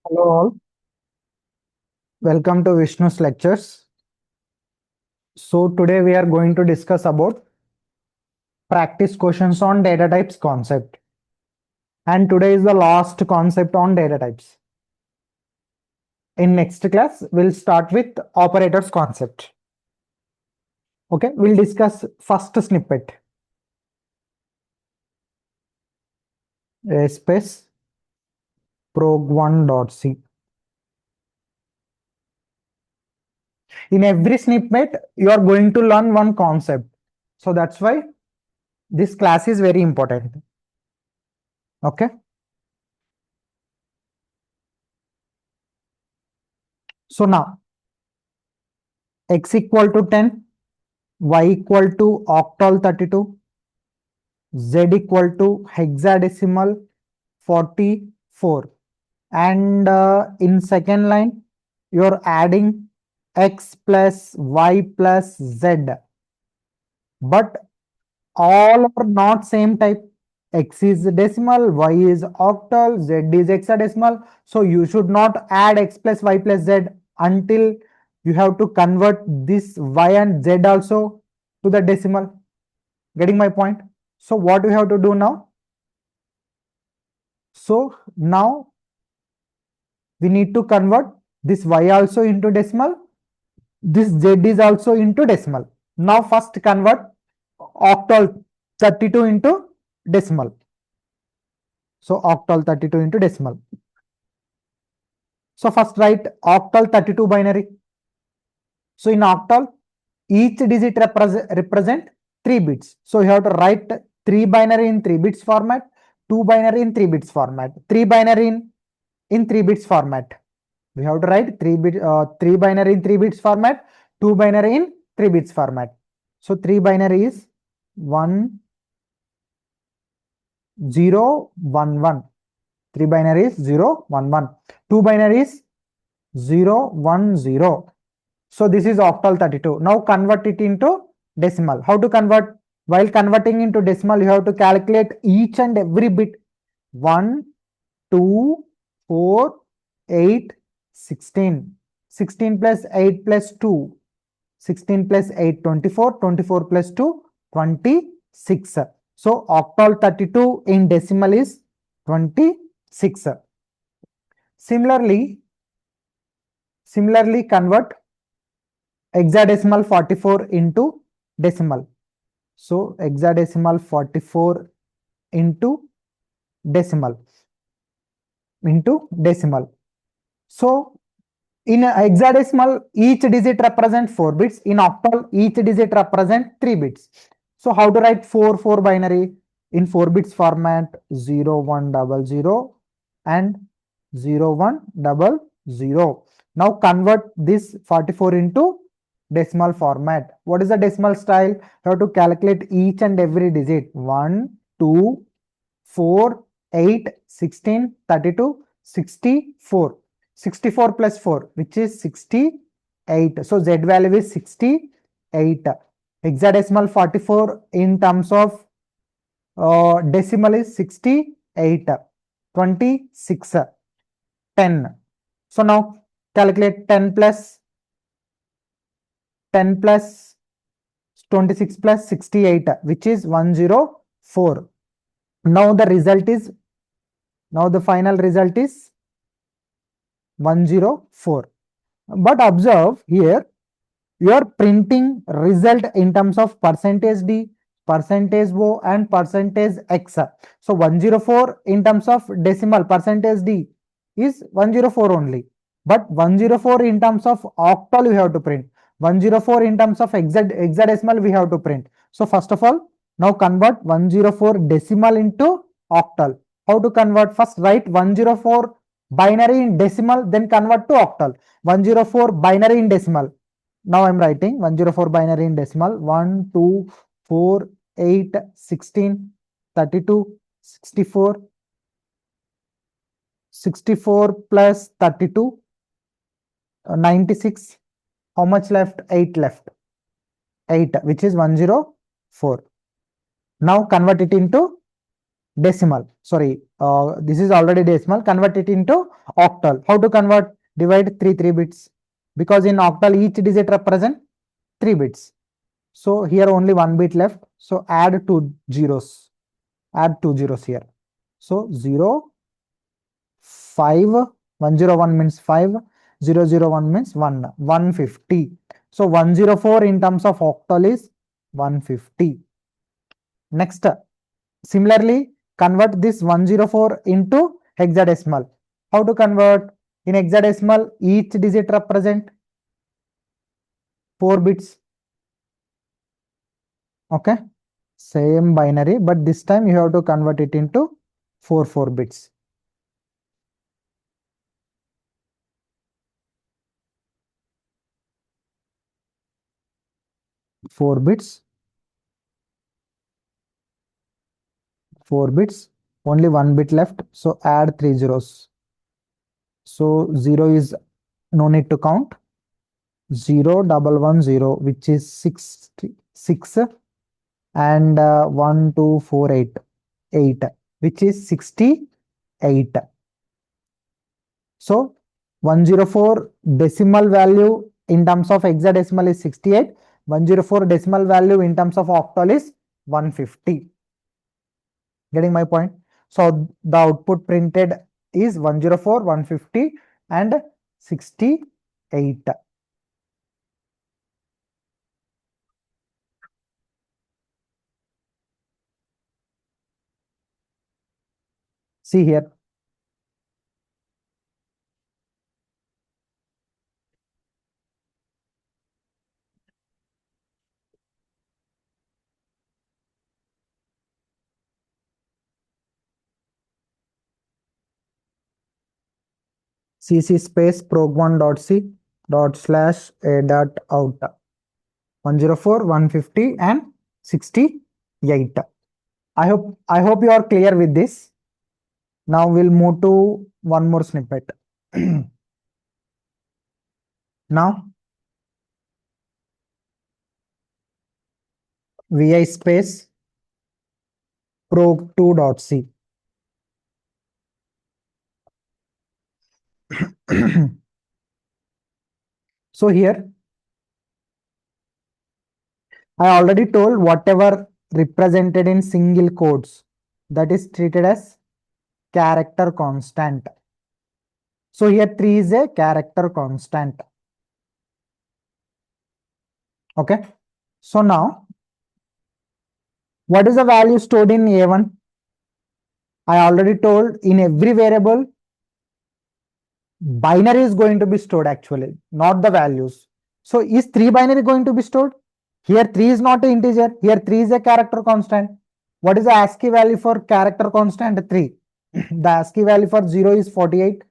Hello all, welcome to Vishnu's lectures. So today we are going to discuss about practice questions on data types concept. And today is the last concept on data types. In next class, we'll start with operators concept. Okay, we'll discuss first snippet. Space prog1.c. In every snippet, you are going to learn one concept. So that's why this class is very important. Okay. So now x equal to 10, y equal to octal 32, z equal to hexadecimal 44, and in second line you're adding x plus y plus z, but all are not same type. X is decimal, y is octal, z is hexadecimal, so you should not add x plus y plus z until you have to convert this y and z also to the decimal. Getting my point? So what we have to do now? So now we need to convert this y also into decimal, this z is also into decimal. Now first convert octal 32 into decimal. So octal 32 into decimal. So first write octal 32 binary. So in octal, each digit represent 3 bits. So you have to write 3 binary in 3 bits format, 2 binary in 3 bits format, 3 binary in 3 bits format. We have to write 3 binary in 3 bits format, 2 binary in 3 bits format. So 3 binary is 1, 0, 1, 1. 3 binary is 0, 1, 1. 2 binary is 0, 1, 0. So this is octal 32. Now convert it into decimal. How to convert? While converting into decimal, you have to calculate each and every bit. 1, 2, 4, 8, 16. 16 plus 8 plus 2. 16 plus 8, 24. 24 plus 2, 26. So octal 32 in decimal is 26. Similarly convert hexadecimal 44 into decimal. So hexadecimal 44 into decimal. So in hexadecimal, each digit represents 4 bits. In octal, each digit represents 3 bits. So how to write 4 binary? In 4 bits format, 0, 1, 0, 0 and 0, 1, 0, 0. Now convert this 44 into decimal format. What is the decimal style? You have to calculate each and every digit. 1, 2, 4, 8, 16, 32, 64. 64 plus 4, which is 68. So Z value is 68. Hexadecimal 44 in terms of decimal is 68. 26. 10. So now calculate 10 plus 26 plus 68, which is 104. Now the final result is 104. But observe here, you are printing result in terms of percentage D, percentage O and percentage X. So 104 in terms of decimal percentage D is 104 only. But 104 in terms of octal we have to print. 104 in terms of hexadecimal we have to print. So first of all, now convert 104 decimal into octal. How to convert? First write 104 binary in decimal, then convert to octal. 104 binary in decimal. Now I'm writing 104 binary in decimal. 1, 2, 4, 8, 16, 32, 64. 64 plus 32, 96. How much left? 8 left. 8, which is 104. Now convert it into decimal. Sorry, this is already decimal. Convert it into octal. How to convert? Divide 3 bits. Because in octal, each digit represent 3 bits. So here only 1 bit left. So add 2 zeros. Add 2 zeros here. So 0, 5, 101 means 5, 001 means 1, 150. So 104 in terms of octal is 150. Next, similarly, convert this 104 into hexadecimal. How to convert? In hexadecimal, each digit represent 4 bits. Okay. Same binary, but this time you have to convert it into 4 bits. Four bits. 4 bits. Only 1 bit left. So add 3 zeros. So 0 is no need to count. 0, 110, which is 6, and 1, 2, 4, 8, 8, which is 68. So 104 decimal value in terms of hexadecimal is 68. 104 decimal value in terms of octal is 150. Getting my point? So the output printed is 104, 150, and 68. See here. cc space prog1.c/a.out 104, 150, and 68. I hope you are clear with this. Now we'll move to one more snippet. Now vi space prog2.c. So here I already told whatever represented in single quotes, that is treated as character constant. So here 3 is a character constant. Okay. So now, what is the value stored in A1? I already told in every variable, binary is going to be stored actually, not the values. So is 3 binary going to be stored? Here 3 is not an integer. Here 3 is a character constant. What is the ASCII value for character constant 3? The ASCII value for 0 is 48.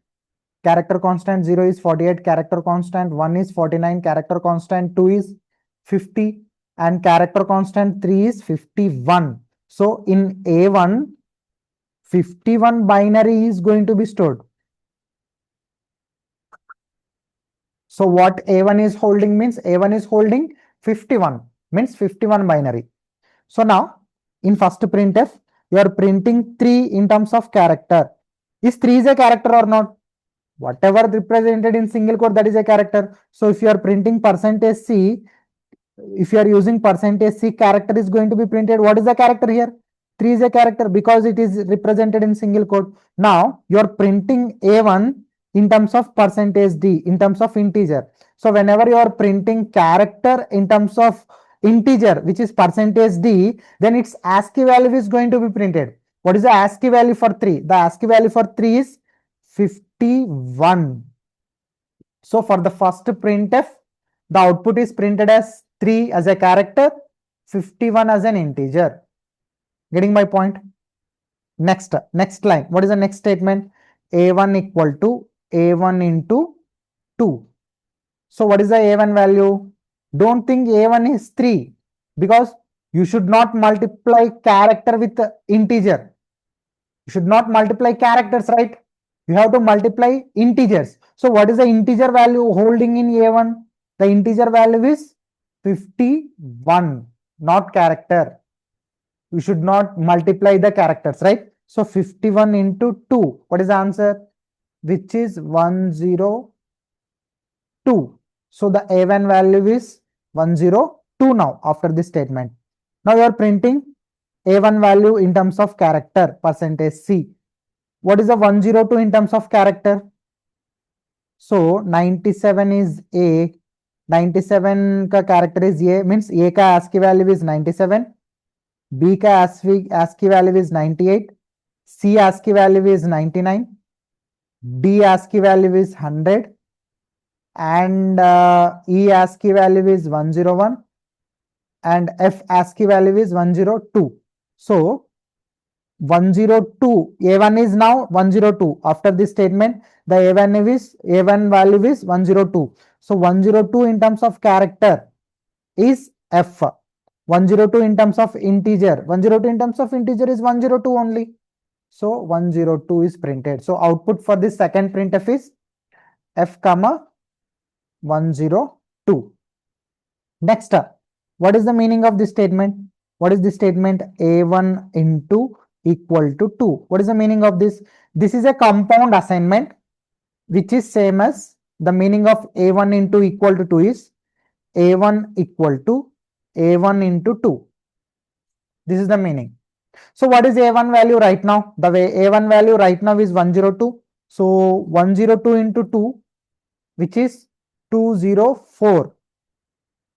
Character constant 0 is 48. Character constant 1 is 49. Character constant 2 is 50. And character constant 3 is 51. So in A1, 51 binary is going to be stored. So what A1 is holding means A1 is holding 51, means 51 binary. So now in first printf, you are printing 3 in terms of character. Is 3 is a character or not? Whatever represented in single quote, that is a character. So if you are printing %c, if you are using %c, character is going to be printed. What is the character here? 3 is a character because it is represented in single quote. Now you are printing A1 in terms of %d, in terms of integer. So whenever you are printing character in terms of integer, which is %d, then its ASCII value is going to be printed. What is the ASCII value for 3? The ASCII value for 3 is 51. So for the first printf, the output is printed as 3 as a character, 51 as an integer. Getting my point? Next line. What is the next statement? A1 equal to A1 into 2. So what is the A1 value? Don't think A1 is 3 because you should not multiply character with integer. You should not multiply characters, right? You have to multiply integers. So what is the integer value holding in A1? The integer value is 51, not character. You should not multiply the characters, right? So 51 into 2. What is the answer? Which is 102. So the A1 value is 102 now after this statement. Now you are printing A1 value in terms of character, percentage C. What is the 102 in terms of character? So 97 is A. 97 का character is A, means A का ASCII value is 97. B का ASCII value is 98. C ASCII value is 99. D ASCII value is 100. And E ASCII value is 101. And F ASCII value is 102. So 102, A1 is now 102. After this statement, the A1 value is 102. So 102 in terms of character is F. 102 in terms of integer. 102 in terms of integer is 102 only. So 102 is printed. So output for this second printf is F comma 102. Next, what is the meaning of this statement? What is this statement? A1 into equal to 2. What is the meaning of this? This is a compound assignment which is same as the meaning of A1 into equal to 2 is A1 equal to A1 into 2. This is the meaning. So what is A1 value right now? The way A1 value right now is 102. So 102 into 2, which is 204.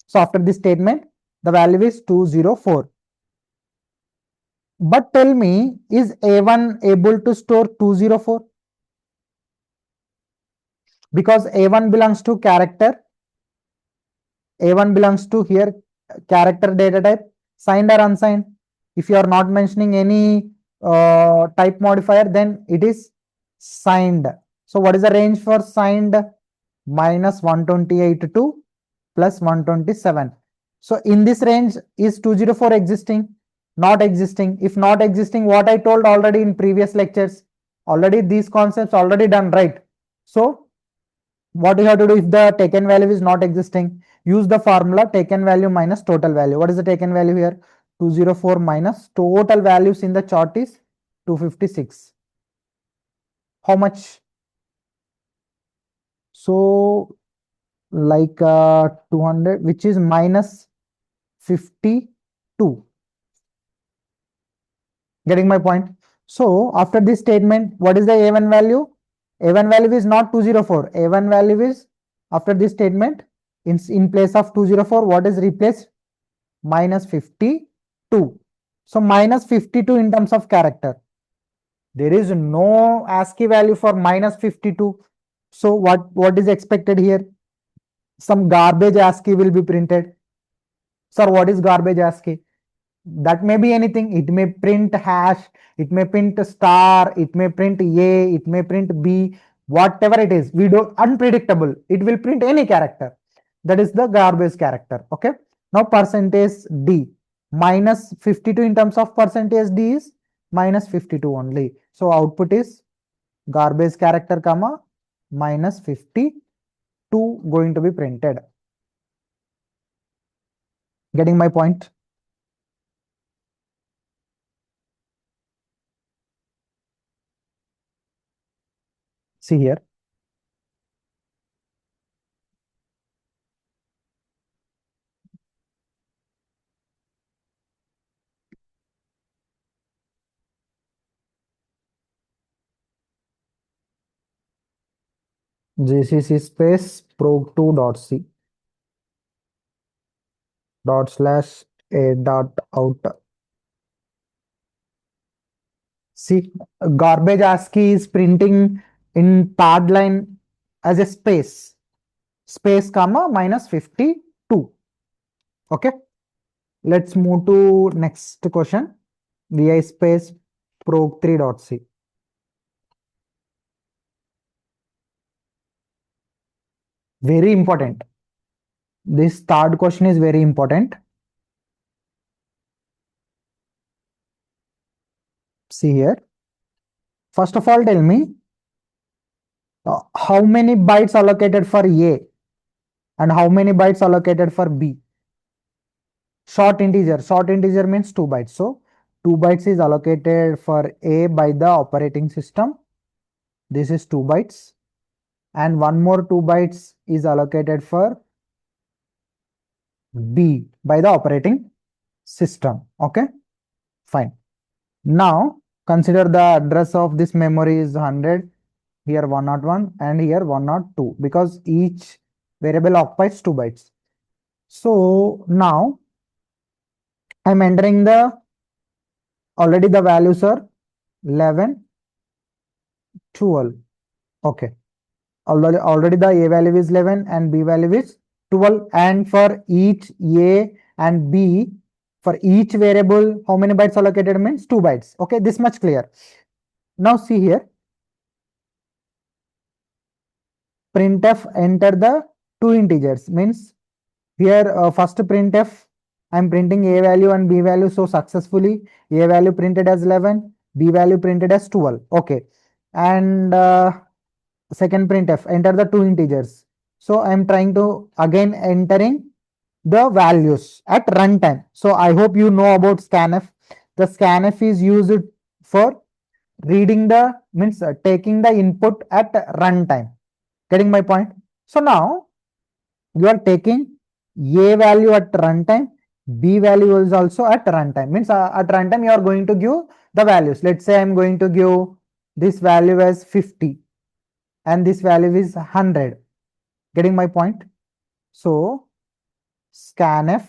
So after this statement, the value is 204. But tell me, is A1 able to store 204? Because A1 belongs to character. A1 belongs to here character data type, signed or unsigned. If you are not mentioning any type modifier, then it is signed. So what is the range for signed? Minus 128 to plus 127. So in this range, is 204 existing? Not existing. If not existing, what I told already in previous lectures, already these concepts already done, right? So what you have to do if the taken value is not existing? Use the formula taken value minus total value. What is the taken value here? 204 minus total values in the chart is 256. How much? So like 200, which is minus 52. Getting my point? So after this statement, what is the A1 value? A1 value is not 204. A1 value is after this statement, in place of 204, what is replaced? Minus 52. So minus 52 in terms of character. There is no ASCII value for minus 52. So what is expected here? Some garbage ASCII will be printed. Sir, what is garbage ASCII? That may be anything. It may print hash, it may print star, it may print A, it may print B, whatever it is. We don't unpredictable. It will print any character. That is the garbage character. Okay. Now percentage D. Minus 52 in terms of percentage D is minus 52 only. So output is garbage character comma minus 52 going to be printed. Getting my point? See here. GCC space prog2.c /a .out. See, garbage ASCII is printing in third line as a space comma minus 52. Okay. Let's move to next question. Vi space prog3.c. Very important. This third question is very important. See here. First of all, tell me how many bytes allocated for A and how many bytes allocated for B. Short integer means 2 bytes. So 2 bytes is allocated for A by the operating system. This is 2 bytes. And one more 2 bytes is allocated for B by the operating system. Okay, fine. Now consider the address of this memory is 100, here 101 and here 102 because each variable occupies 2 bytes. So now I'm entering already the values are 11, 12. Okay. Already the A value is 11 and B value is 12, and for each A and B, for each variable, how many bytes allocated means 2 bytes. Okay, this much clear. Now see here, printf enter the two integers means here first printf I'm printing A value and B value, so successfully A value printed as 11, B value printed as 12. Okay, and second printf enter the two integers. So I'm trying to again entering the values at runtime. So I hope you know about scanf. The scanf is used for reading the means taking the input at runtime. Getting my point? So now you are taking A value at runtime, B value is also at runtime. Means at runtime you are going to give the values. Let's say I'm going to give this value as 50 and this value is 100. Getting my point? So scanf,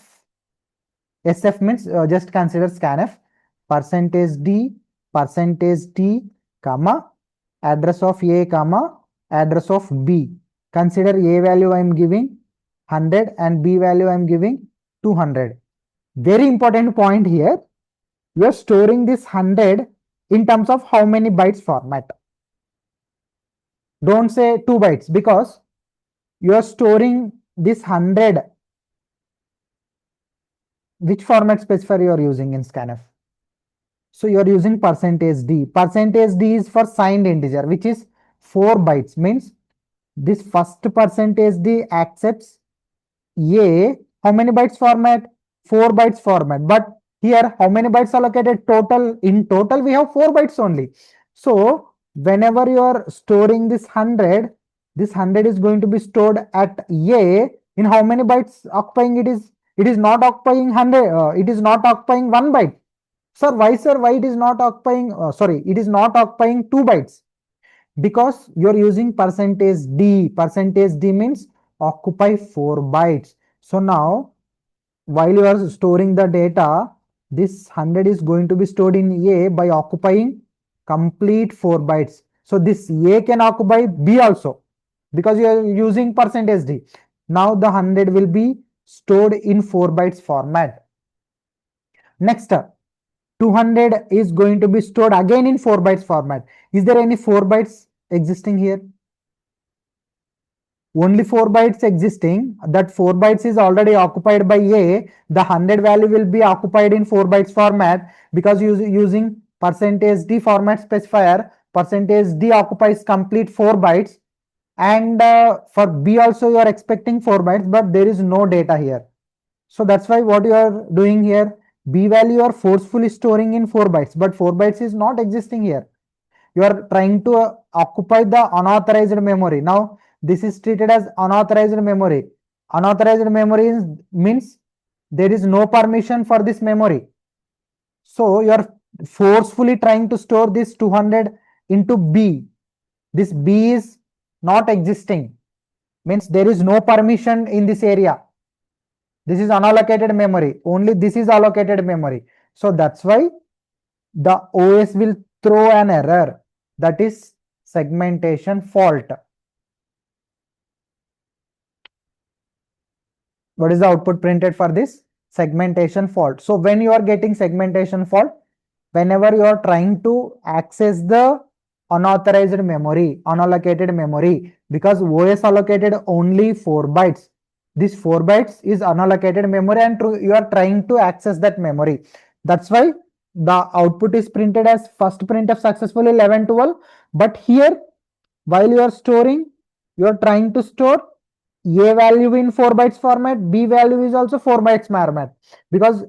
SF means just consider scanf, percentage D, comma, address of A, comma, address of B. Consider A value I am giving 100 and B value I am giving 200. Very important point here. You are storing this 100 in terms of how many bytes format. Don't say 2 bytes because you are storing this 100. Which format specifier you are using in scanf? So you are using percentage D. Percentage D is for signed integer, which is 4 bytes. Means this first percentage D accepts A, how many bytes format? 4 bytes format. But here, how many bytes allocated total? In total, we have 4 bytes only. So whenever you are storing this 100 is going to be stored at A in how many bytes occupying it is? It is not occupying 100, it is not occupying 1 byte. Sir, why it is not occupying, sorry, it is not occupying 2 bytes? Because you are using percentage D. Percentage D means occupy 4 bytes. So now, while you are storing the data, this 100 is going to be stored in A by occupying complete 4 bytes. So this A can occupy B also because you are using percentage D. Now the 100 will be stored in 4 bytes format. Next, 200 is going to be stored again in 4 bytes format. Is there any 4 bytes existing here? Only 4 bytes existing. That 4 bytes is already occupied by A. The 100 value will be occupied in 4 bytes format because using percentage D format specifier, percentage D occupies complete 4 bytes. And for B also you are expecting 4 bytes, but there is no data here. So that's why what you are doing here, B value you are forcefully storing in 4 bytes, but 4 bytes is not existing here. You are trying to occupy the unauthorized memory. Now this is treated as unauthorized memory. Unauthorized memory means there is no permission for this memory. So you are forcefully trying to store this 200 into B. This B is not existing, means there is no permission in this area. This is unallocated memory. Only this is allocated memory. So that's why the OS will throw an error, that is segmentation fault. What is the output printed for this? Segmentation fault. So when you are getting segmentation fault, whenever you are trying to access the unauthorized memory, unallocated memory, because OS allocated only 4 bytes. This 4 bytes is unallocated memory and you are trying to access that memory. That's why the output is printed as first printf successfully 11, 12. But here, while you are storing, you are trying to store A value in 4 bytes format, B value is also 4 bytes format, because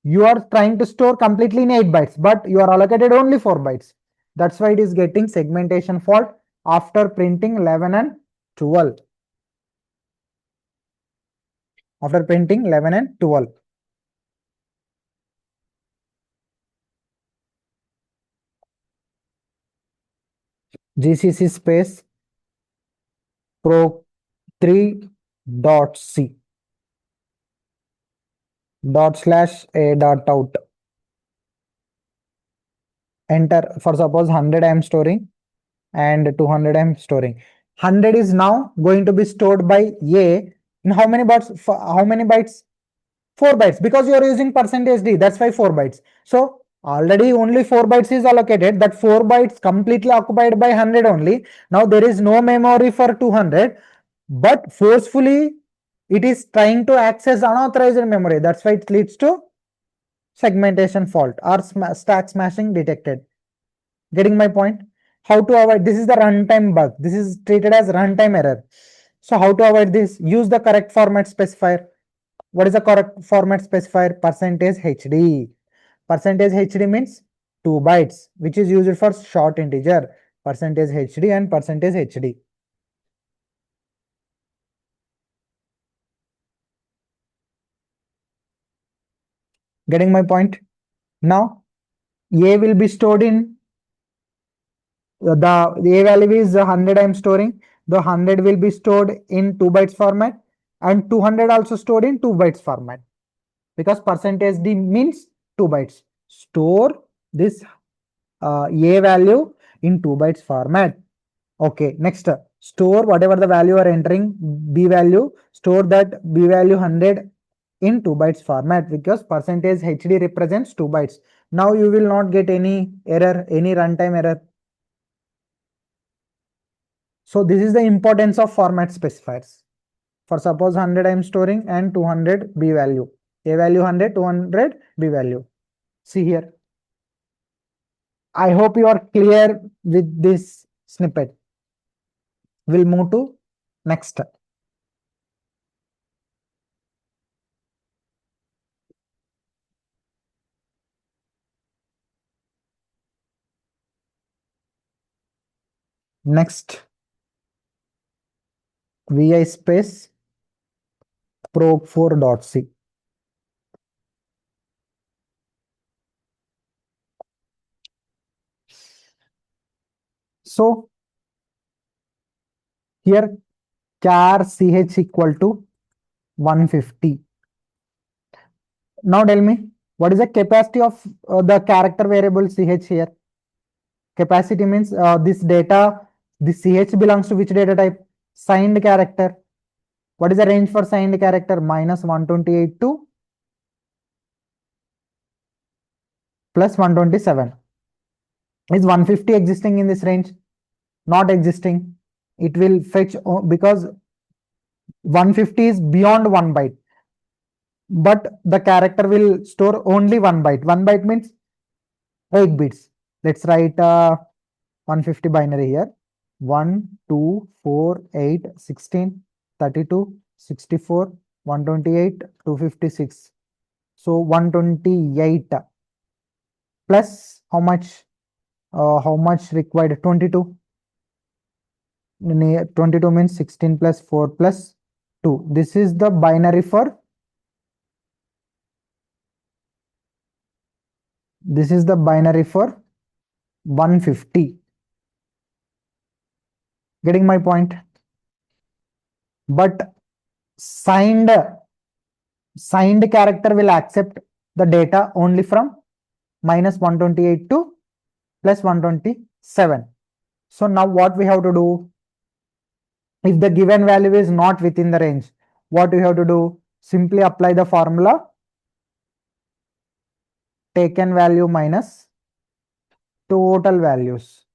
You are trying to store completely in 8 bytes, but you are allocated only 4 bytes. That's why it is getting segmentation fault after printing 11 and 12. After printing 11 and 12. GCC space pro3 dot c dot slash a dot out. Enter. For suppose 100 I am storing and 200 I am storing. 100 is now going to be stored by A in how many bytes? For how many bytes? 4 bytes, because you are using percentage d, that's why 4 bytes. So already only 4 bytes is allocated, that 4 bytes completely occupied by 100 only. Now there is no memory for 200, but forcefully it is trying to access unauthorized memory. That's why it leads to segmentation fault or stack smashing detected. Getting my point? How to avoid this? Is the runtime bug. This is treated as runtime error. So how to avoid this? Use the correct format specifier. What is the correct format specifier? Percentage HD. Percentage HD means 2 bytes, which is used for short integer. Percentage HD and percentage HD. Getting my point? Now, A will be stored in the A value is 100 I am storing. The 100 will be stored in 2 bytes format and 200 also stored in 2 bytes format, because percentage D means 2 bytes. Store this A value in 2 bytes format. Okay, next, store whatever the value are entering, B value, store that B value 100 in 2 bytes format, because percentage HD represents 2 bytes. Now you will not get any error, any runtime error. So this is the importance of format specifiers. For suppose 100 I am storing and 200 B value. A value 100, 200 B value. See here. I hope you are clear with this snippet. We'll move to next. Next, vi space probe4.c. So here char ch equal to 150. Now tell me, what is the capacity of the character variable ch here? Capacity means this data, this ch belongs to which data type? Signed character. What is the range for signed character? Minus 128 to plus 127. Is 150 existing in this range? Not existing. It will fetch because 150 is beyond 1 byte, but the character will store only 1 byte. 1 byte means 8 bits. Let's write 150 binary here. 1, 2, 4, 8, 16, 32, 64, 128, 256. So 128 plus how much? How much required? 22. 22 means 16 plus 4 plus 2. This is the binary for 150. Getting my point? But signed signed character will accept the data only from minus 128 to plus 127. So now what we have to do? If the given value is not within the range, what we have to do? Simply apply the formula taken value minus total values.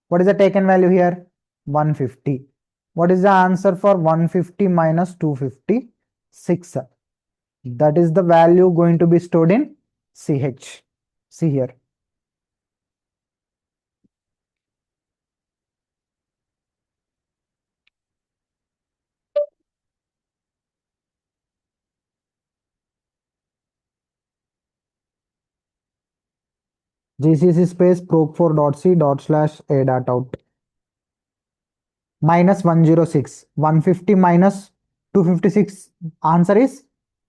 What is the taken value here? 150. What is the answer for 150 minus 256? That is the value going to be stored in ch. See here. gcc space proc4.c dot slash a dot out minus 106. 150 minus 256. Answer is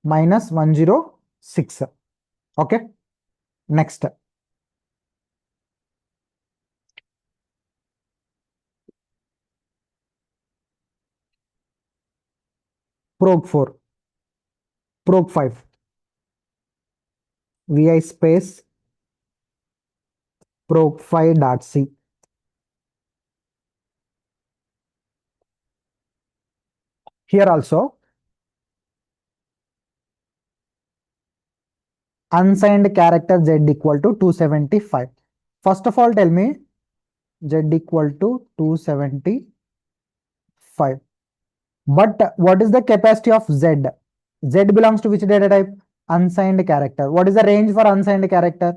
minus 106. Okay. Next. Proc4. Proc5. vi space proc5.c. Here also unsigned character z equal to 275. First of all, tell me z equal to 275. But what is the capacity of z? Z belongs to which data type? Unsigned character. What is the range for unsigned character?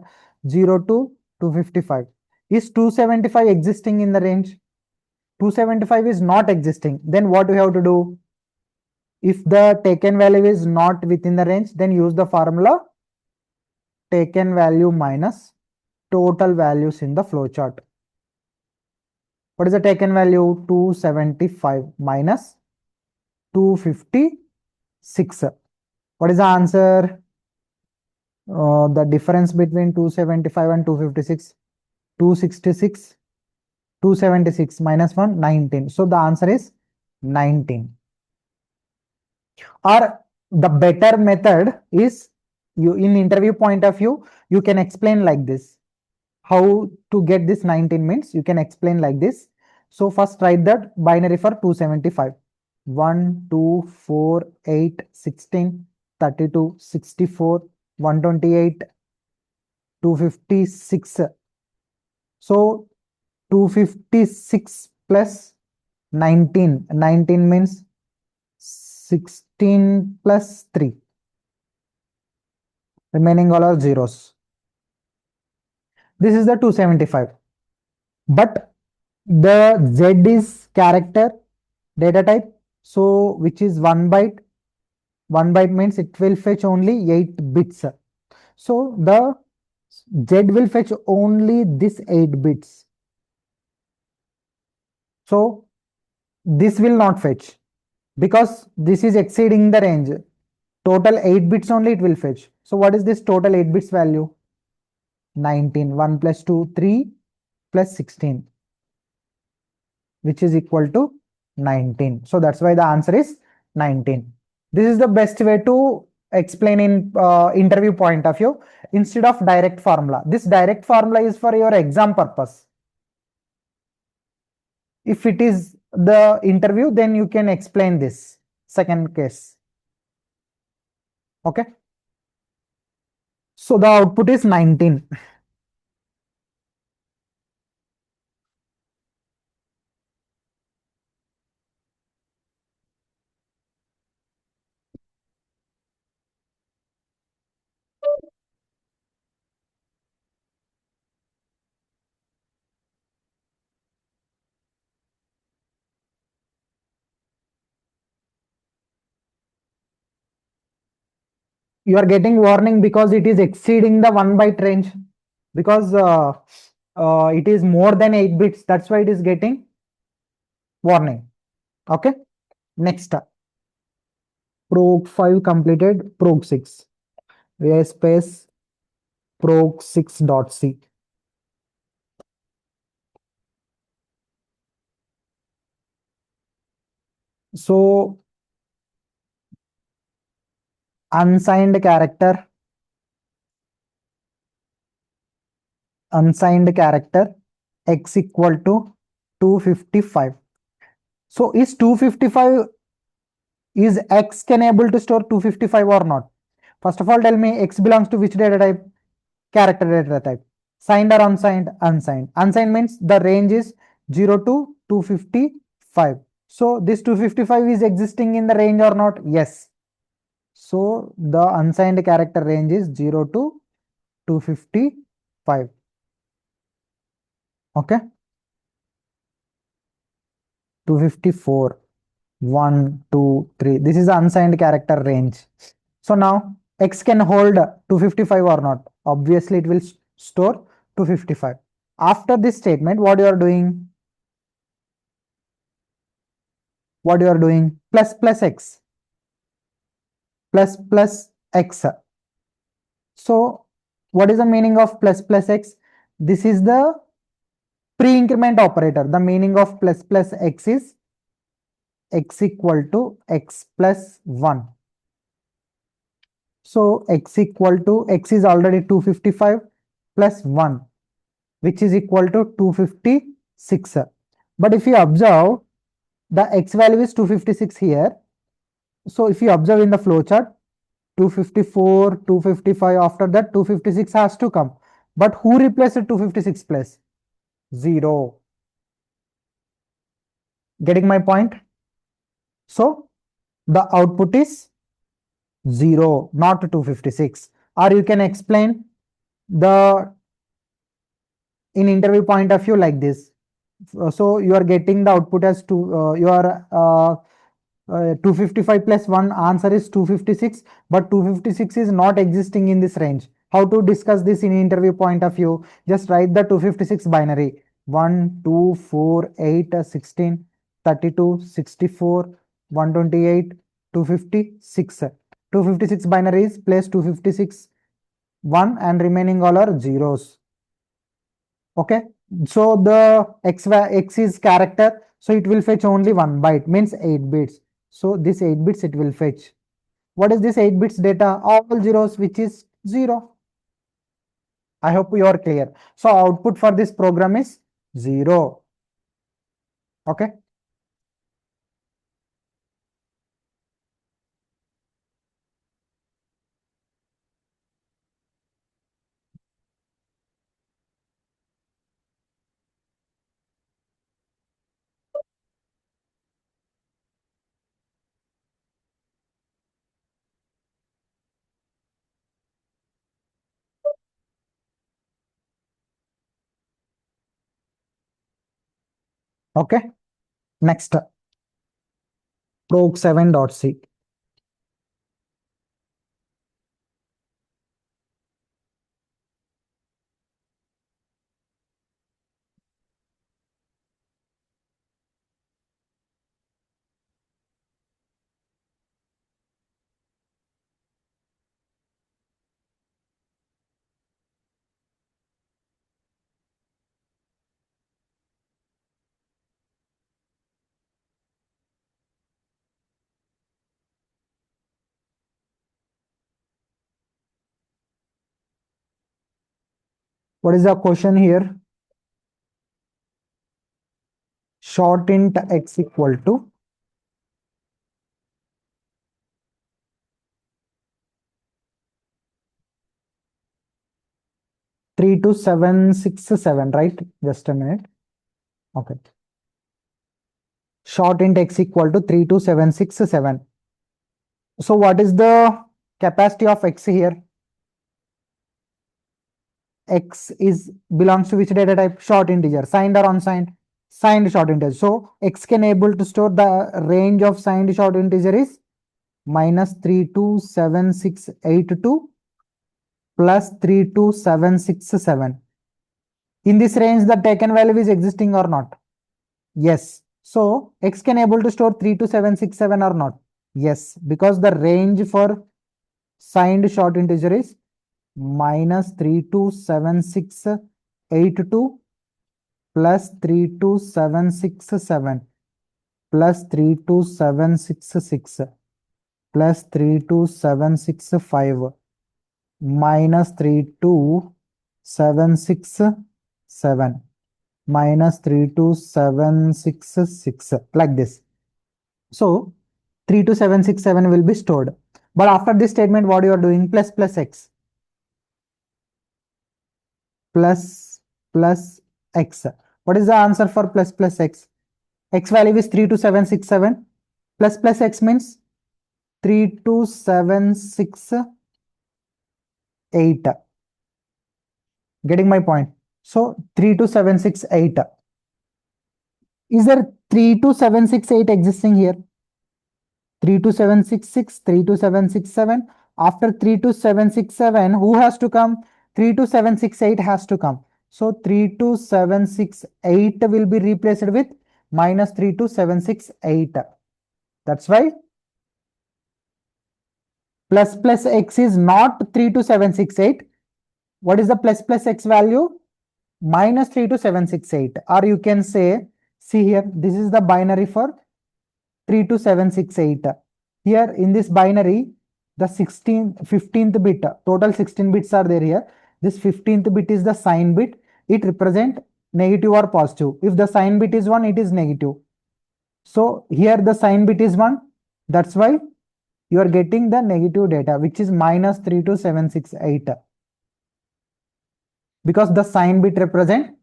0 to 255. Is 275 existing in the range? 275 is not existing. Then what we have to do? If the taken value is not within the range, then use the formula taken value minus total values in the flowchart. What is the taken value? 275 minus 256. What is the answer? The difference between 275 and 256, 266, 276 minus 1, 19. So the answer is 19. Or the better method is, you in interview point of view, you can explain like this. How to get this 19 means you can explain like this. So first write that binary for 275. 1, 2, 4, 8, 16, 32, 64, 128, 256. So 256 plus 19. 19 means 16 plus 3. Remaining all are zeros. This is the 275. But the Z is character data type. So which is 1 byte. 1 byte means it will fetch only 8 bits. So the Z will fetch only this 8 bits. So this will not fetch because this is exceeding the range. Total 8 bits only it will fetch. So what is this total 8 bits value? 19. 1 plus 2, 3 plus 16, which is equal to 19. So that's why the answer is 19. This is the best way to explain in interview point of view instead of direct formula. This direct formula is for your exam purpose. If it is the interview, then you can explain this second case. Okay. So the output is 19. You are getting warning because it is exceeding the 1 byte range, because it is more than 8 bits. That's why it is getting warning. Okay. Next, proc 5 completed, proc 6. Vi space proc 6.c. So unsigned character x equal to 255. So is 255, is x can able to store 255 or not? First of all, tell me x belongs to which data type? Character data type. Signed or unsigned? Unsigned. Unsigned means the range is 0 to 255. So this 255 is existing in the range or not? Yes. So the unsigned character range is 0 to 255. Okay. 254. 1, 2, 3. This is the unsigned character range. So now x can hold 255 or not? Obviously it will store 255. After this statement, what you are doing? What you are doing? Plus plus x. Plus plus x. So what is the meaning of plus plus x? This is the pre-increment operator. The meaning of plus plus x is x equal to x plus 1. So x equal to x is already 255 plus 1, which is equal to 256. But if you observe, the x value is 256 here. So if you observe in the flowchart, 254, 255, after that 256 has to come. But who replaced 256 plus? 0. Getting my point? So the output is 0, not 256. Or you can explain the in interview point of view like this. So you are getting the output as 255 plus 1, answer is 256, but 256 is not existing in this range. How to discuss this in interview point of view? Just write the 256 binary: 1, 2, 4, 8, 16, 32, 64, 128, 256. 256 binary is place 256 1 and remaining all are zeros. Okay, so the x is character, so it will fetch only 1 byte, means 8 bits. So this 8 bits it will fetch. What is this 8 bits data? All zeros, which is 0. I hope you are clear. So output for this program is 0. Okay. Okay. Next, proc7.c. What is the question here? Short int x equal to 32767, right? Just a minute. Okay. Short int x equal to 32767. So what is the capacity of x here? X is belongs to which data type? Short integer. Signed or unsigned? Signed short integer. So x can able to store the range of signed short integer is minus 327682 plus 32767. In this range, the taken value is existing or not? Yes. So x can able to store 32767 or not? Yes, because the range for signed short integer is minus 327682 plus 32767 plus 32766 plus 32765 minus 32767 minus 32766, like this. So 32767 will be stored. But after this statement, what you are doing? Plus plus x. Plus plus x. What is the answer for plus plus x? X value is 32767. Plus plus x means 32768. Getting my point? So 32768. Is there 32768 existing here? 32766, 32767. After 32767, who has to come? 32768 has to come. So 32768 will be replaced with minus 32768. That's why plus x is not 32768. What is the plus x value? Minus 32768. Or you can say, see here, this is the binary for 32768. Here in this binary, the 15th bit, total 16 bits are there here. This 15th bit is the sign bit. It represents negative or positive. If the sign bit is 1, it is negative. So here the sign bit is 1. That's why you are getting the negative data, which is minus 32768. Because the sign bit represent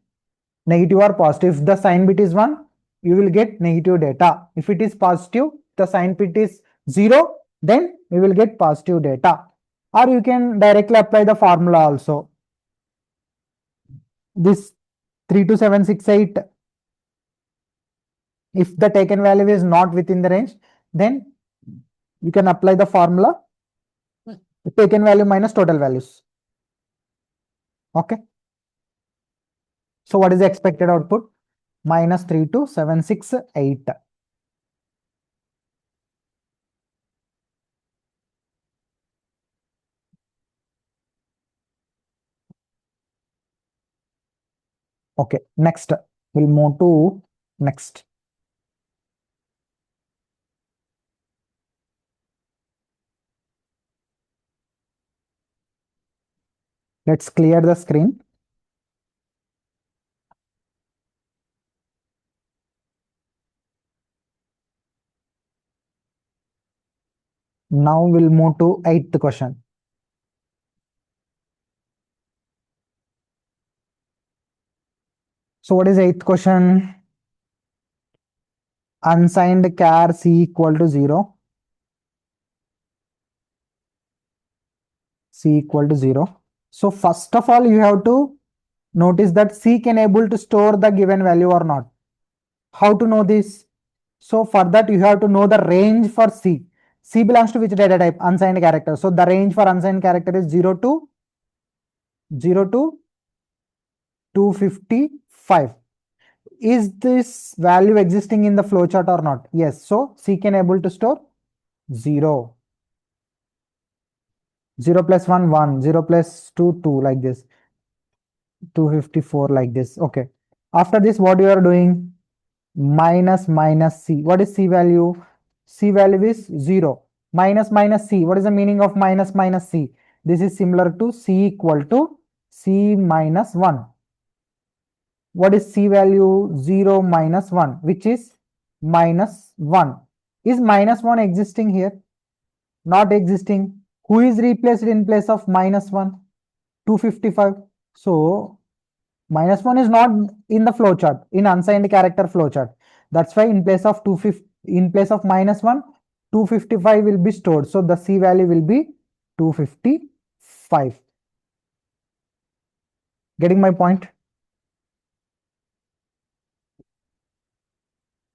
negative or positive. If the sign bit is 1, you will get negative data. If it is positive, the sign bit is 0, then you will get positive data. Or you can directly apply the formula also. This 32768, if the taken value is not within the range, then you can apply the formula taken value minus total values. Okay. So what is the expected output? Minus 32768. Okay, next we'll move to next. Let's clear the screen. Now we'll move to 8th question. So what is 8th question? Unsigned char c equal to 0. C equal to 0. So first of all, you have to notice that C can able to store the given value or not. How to know this? So for that, you have to know the range for C. C belongs to which data type? Unsigned character. So the range for unsigned character is 0 to 255. Is this value existing in the flowchart or not? Yes. So C can able to store 0. 0 plus 1, 1. 0 plus 2, 2, like this. 254 like this. Okay. After this, what you are doing? Minus C. What is C value? C value is 0. Minus C. What is the meaning of minus C? This is similar to C equal to C minus 1. What is C value? 0 minus 1, which is minus 1. Is minus 1 existing here? Not existing. Who is replaced in place of minus 1? 255. So minus 1 is not in the flowchart, in unsigned character flowchart. That's why in place of minus 1, 255 will be stored. So the C value will be 255. Getting my point?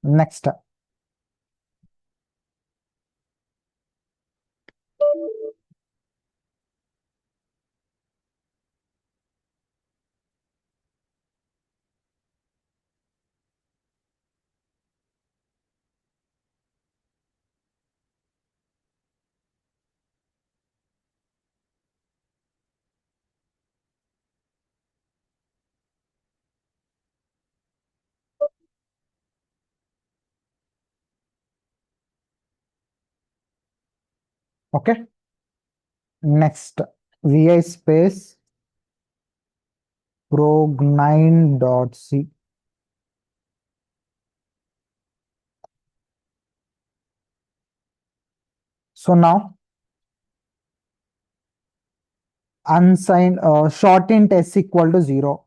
Next. Okay. Next. Vi space prog9.c. So now unsigned short int s equal to 0.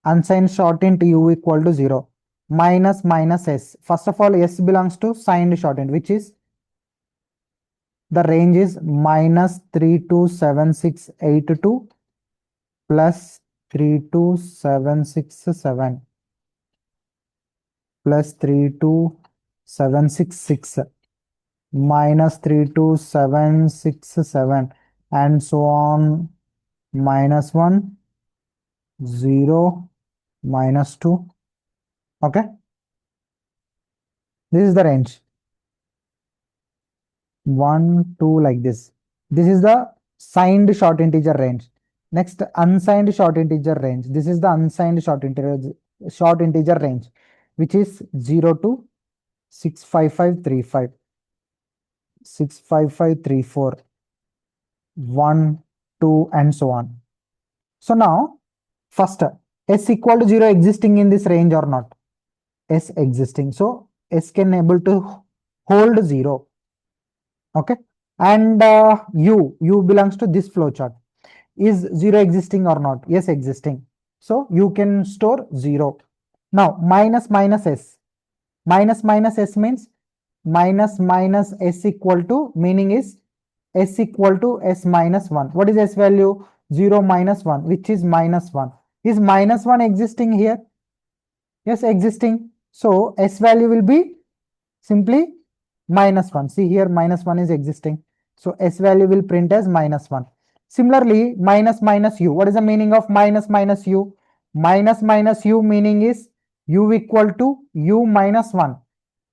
Unsigned short int u equal to 0. Minus s. First of all, s belongs to signed short int, which is the range is minus 327682 plus 32767 plus 32766 minus 32767 and so on, minus 1, 0, -2. Okay. This is the range. 1, 2 like this. This is the signed short integer range. Next, unsigned short integer range. This is the unsigned short integer range, which is 0 to 65535, 65534, 1, 2, and so on. So now, first, s equal to 0 existing in this range or not? S existing. So s can able to hold 0. Okay. And u belongs to this flowchart. Is 0 existing or not? Yes, existing. So you can store 0. Now minus minus s. Minus minus s means minus minus s equal to, meaning is s equal to s minus 1. What is s value? 0 minus 1, which is minus 1. Is minus 1 existing here? Yes, existing. So s value will be simply minus 1. See here, minus 1 is existing. So s value will print as minus 1. Similarly, minus minus u. What is the meaning of minus minus u? Minus minus u meaning is u equal to u minus 1,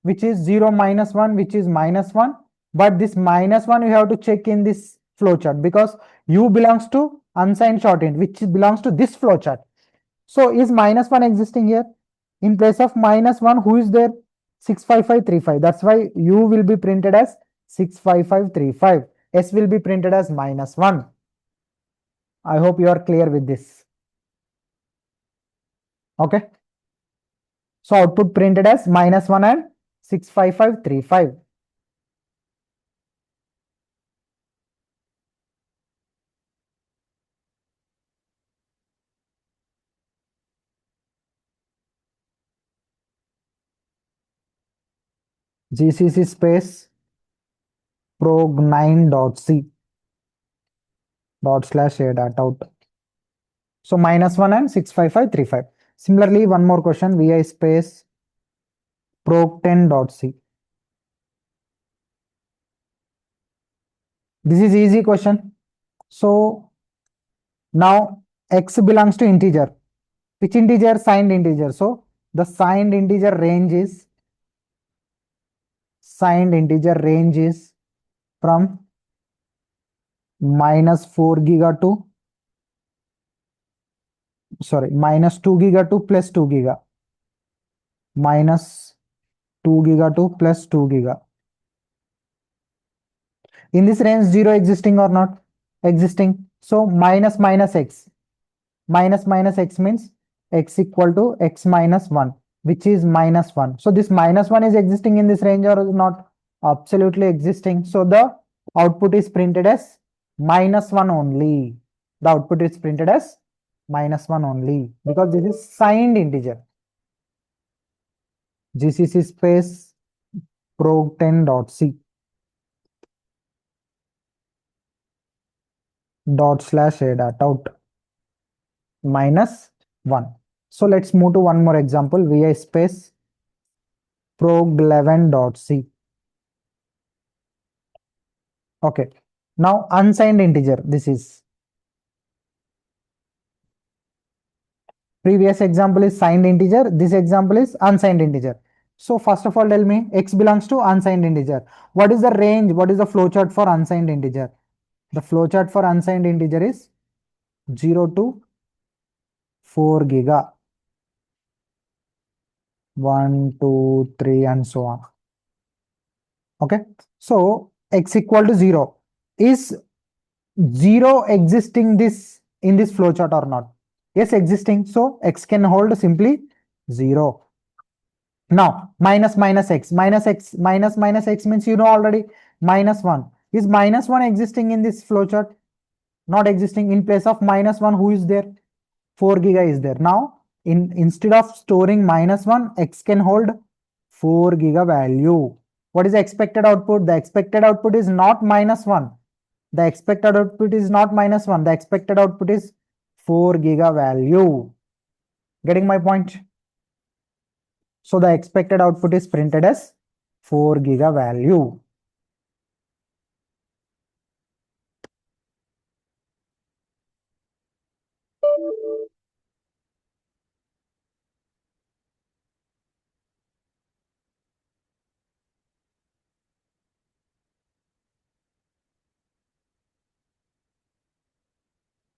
which is 0 minus 1, which is minus 1. But this minus 1 you have to check in this flowchart because u belongs to unsigned shorthand, which belongs to this flowchart. So is minus 1 existing here? In place of minus 1, who is there? 65535. That's why u will be printed as 65535. S will be printed as minus 1. I hope you are clear with this. Okay. So output printed as minus 1 and 65535. GCC space prog9.c /a dot out. So minus 1 and 65535. Similarly, one more question, vi space prog10.c. This is easy question. So now x belongs to integer. Which integer? Signed integer. So the signed integer range is from minus 4 giga to minus 2 giga to plus 2 giga. Minus 2 giga to plus 2 giga. In this range, 0 existing or not? Existing. So minus minus x. Minus minus x means x equal to x minus 1, which is minus 1. So this minus 1 is existing in this range or is not? Absolutely existing. So the output is printed as minus 1 only. The output is printed as minus 1 only because this is signed integer. GCC space prog10.c /a dot out minus 1. So let's move to one more example, vi space prog11.c. Okay. Now unsigned integer, this is. Previous example is signed integer, this example is unsigned integer. So first of all, tell me x belongs to unsigned integer. What is the range? What is the flowchart for unsigned integer? The flowchart for unsigned integer is 0 to 4 giga. 1, 2, 3, and so on. Okay. So x equal to 0. Is 0 existing this in this flowchart or not? Yes, existing. So x can hold simply 0. Now minus minus x, minus minus x means you know already minus 1. Is minus 1 existing in this flowchart? Not existing. In place of minus 1, who is there? 4 giga is there. Now instead of storing minus 1, x can hold 4 giga value. What is the expected output? The expected output is not minus 1. The expected output is not minus 1. The expected output is 4 giga value. Getting my point? So the expected output is printed as 4 giga value.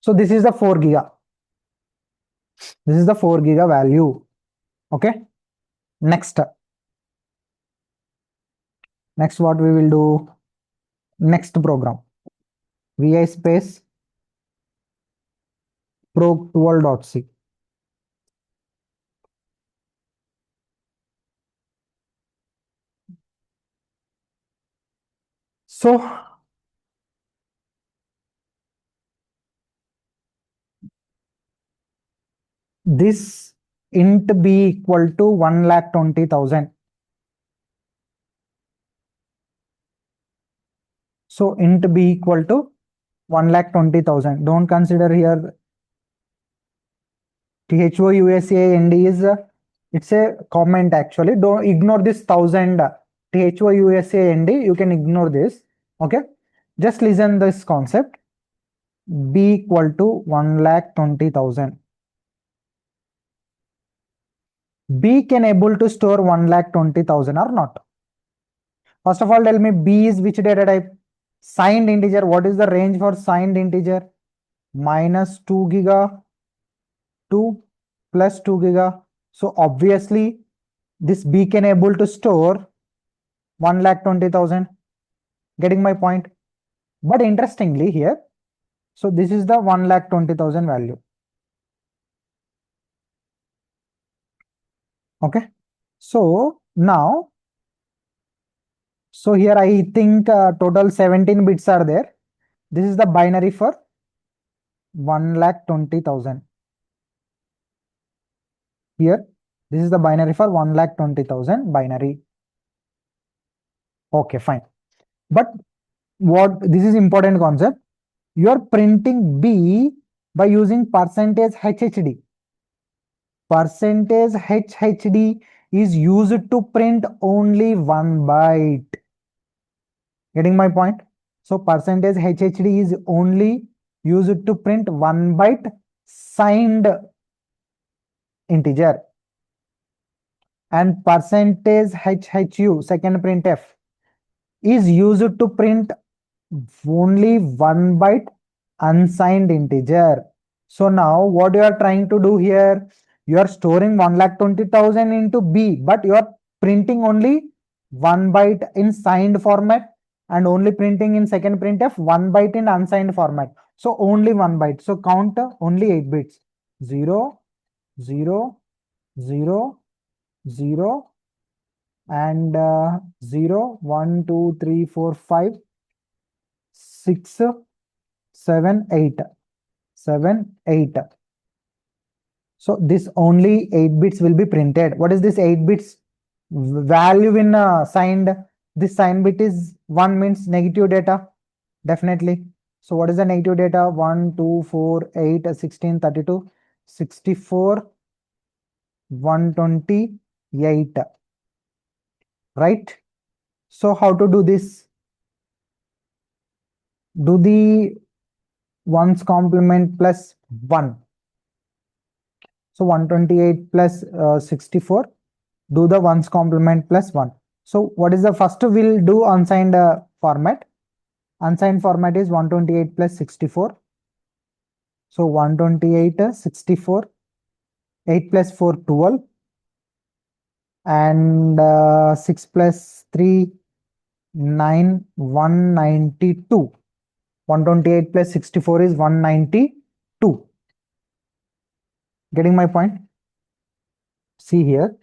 So this is the 4 giga. This is the 4 giga value. Okay. Next. Next, what we will do? Next program. Vi space prog12.c. So this int b equal to 1,20,000. So int b equal to 1,20,000. Don't consider here THOUSAND is it's a comment actually. Don't ignore this 1,000 THOUSAND. You can ignore this. Okay. Just listen this concept. B equal to 1,20,000. B can able to store 1,20,000 or not? First of all, tell me B is which data type? Signed integer. What is the range for signed integer? Minus 2 giga to plus 2 giga. So obviously this B can able to store 1,20,000. Getting my point? But interestingly here, so this is the 1,20,000 value. Okay. So now, so here I think total 17 bits are there. This is the binary for 1,20,000. Here, this is the binary for 1,20,000 binary. Okay, fine. But what this is important concept. You are printing B by using percentage HHD. Percentage HHD is used to print only 1 byte. Getting my point? So percentage HHD is only used to print 1 byte signed integer. And percentage HHU, second printf, is used to print only 1 byte unsigned integer. So now what you are trying to do here, you are storing 1,20,000 into B, but you are printing only 1 byte in signed format and only printing in second printf 1 byte in unsigned format. So only 1 byte. So count only 8 bits. 0, 0, 0, 0, and 0, 1, 2, 3, 4, 5, 6, 7, 8. 7, 8. So this only 8 bits will be printed. What is this 8 bits value in signed? This signed bit is 1 means negative data. Definitely. So what is the negative data? 1, 2, 4, 8, 16, 32, 64, 128. Right? So how to do this? Do the ones complement plus 1. So 128 plus 64. Do the ones complement plus 1. So what is the first we'll do unsigned format? Unsigned format is 128 plus 64. So 128, 64, 8 plus 4, 12, and 6 plus 3, 9, 192. 128 plus 64 is 192. Getting my point? See here.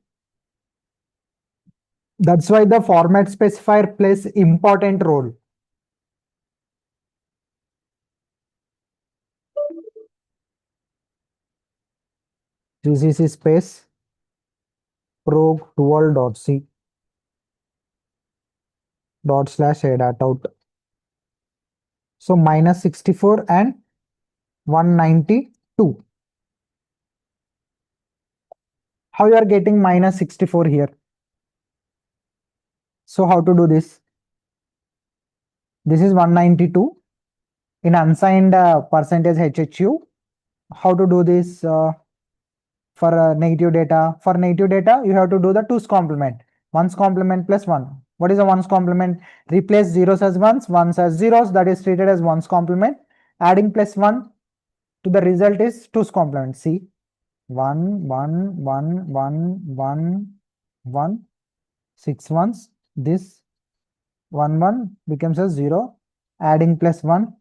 That's why the format specifier plays important role. GCC space prog12.c /adat_out. So minus 64 and 192. How you are getting minus 64 here? So how to do this? This is 192 in unsigned percentage HHU. How to do this for negative data? For negative data, you have to do the 2's complement. 1's complement plus 1. What is the 1's complement? Replace zeros as 1's as zeros. That is treated as 1's complement. Adding plus 1. to the result is 2's complement. See, 1, 1, 1, 1, 1, 1, 6 ones. This 1, 1 becomes a 0. Adding plus 1,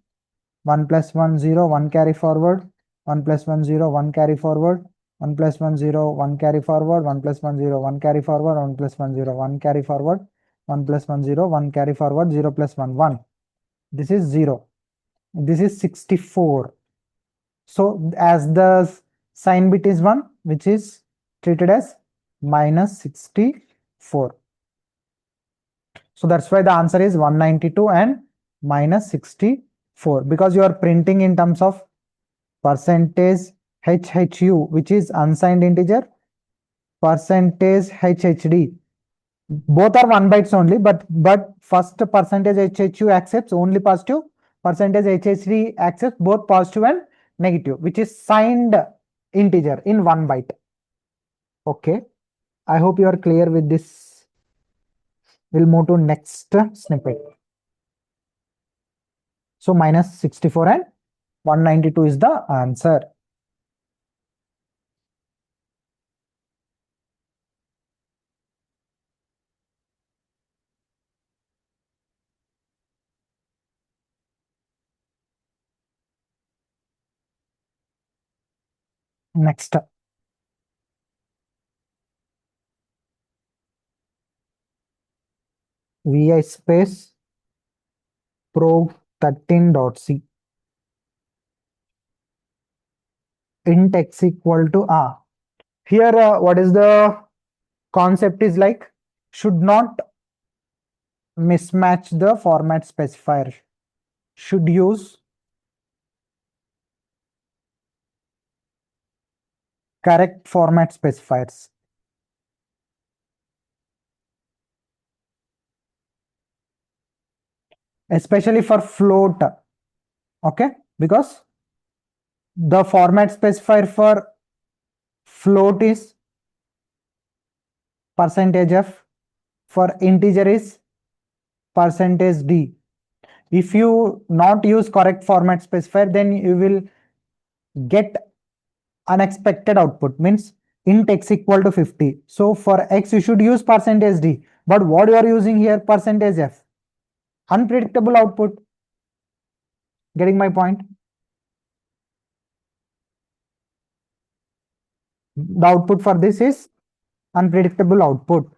1 plus 1, 0, 1 carry forward. 1 plus 1, 0, 1 carry forward. 1 plus 1, 0, 1 carry forward. 1 plus 1, 0, 1 carry forward. 1 plus 1, 0, 1 carry forward. 1 plus 1, 0, 1 carry forward. 0 plus 1, 1. This is 0. This is 64. So as the sign bit is 1, which is treated as minus 64. So that's why the answer is 192 and minus 64, because you are printing in terms of percentage HHU, which is unsigned integer, percentage HHD. Both are 1 bytes only, but first percentage HHU accepts only positive, percentage HHD accepts both positive and negative, which is signed integer in 1 byte. Okay, I hope you are clear with this. We'll move to next snippet. So minus 64 and 192 is the answer. Next, vi space probe 13.c int x equal to here what is the concept is like, should not mismatch the format specifier, should use correct format specifiers. Especially for float, okay, because the format specifier for float is percentage f, for integer is percentage d. If you not use correct format specifier, then you will get unexpected output, means int x equal to 50. So for x you should use percentage d, but what you are using here, percentage f, unpredictable output. Getting my point? The output for this is unpredictable output.